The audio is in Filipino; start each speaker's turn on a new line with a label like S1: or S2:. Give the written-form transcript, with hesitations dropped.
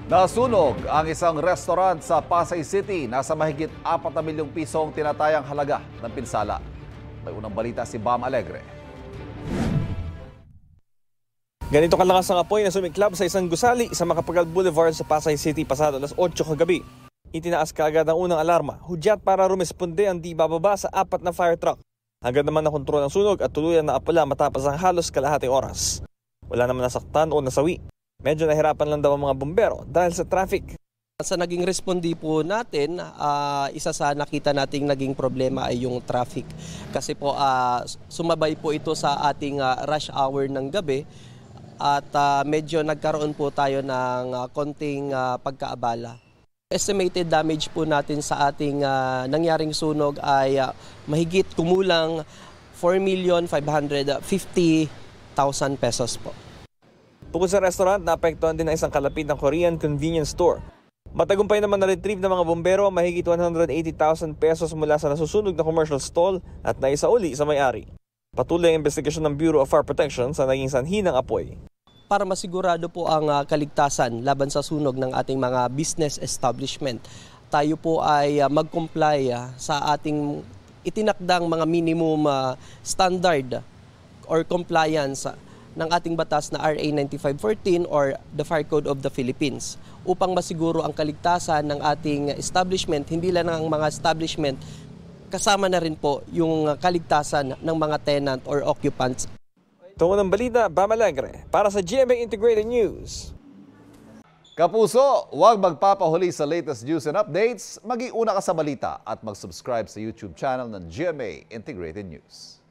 S1: Nasunog ang isang restaurant sa Pasay City. Nasa mahigit 4 na milyong pisong tinatayang halaga ng pinsala. May unang balita si Bam Alegre.
S2: Ganito kalakas ang apoy na sumiklab sa isang gusali sa Macapagal Boulevard sa Pasay City pasado alas 8 kagabi. Itinaas kaagad ang unang alarma, hudyat para rumisponde ang di bababa sa 4 na fire truck. Agad naman nakontrol ang sunog at tuluyan na apula matapos ang halos kalahating oras. Wala naman nasaktan o nasawi. Medyo nahirapan lang daw ang mga bumbero dahil sa traffic.
S3: Sa naging respondi po natin, isa sa nakita nating naging problema ay yung traffic. Kasi po sumabay po ito sa ating rush hour ng gabi at medyo nagkaroon po tayo ng konting pagkaabala. Estimated damage po natin sa ating nangyaring sunog ay mahigit kumulang 4,550,000 pesos po.
S2: Bukod sa restaurant, naapektuhan din ang isang kalapit ng Korean convenience store. Matagumpay naman na-retrieve ng mga bombero mahigit 180,000 pesos mula sa nasusunog na commercial stall at naisauli sa may-ari. Patuloy ang investigasyon ng Bureau of Fire Protection sa naging sanhi ng apoy.
S3: Para masigurado po ang kaligtasan laban sa sunog ng ating mga business establishment, tayo po ay mag-comply sa ating itinakdang mga minimum standard or compliance ng ating batas na RA 9514 or the Fire Code of the Philippines upang masiguro ang kaligtasan ng ating establishment, hindi lang ang mga establishment, kasama na rin po yung kaligtasan ng mga tenant or occupants.
S2: Ito ng balita, Bam Alegre, para sa GMA Integrated News.
S1: Kapuso, huwag magpapahuli sa latest news and updates. Mag-iuna ka sa balita at mag-subscribe sa YouTube channel ng GMA Integrated News.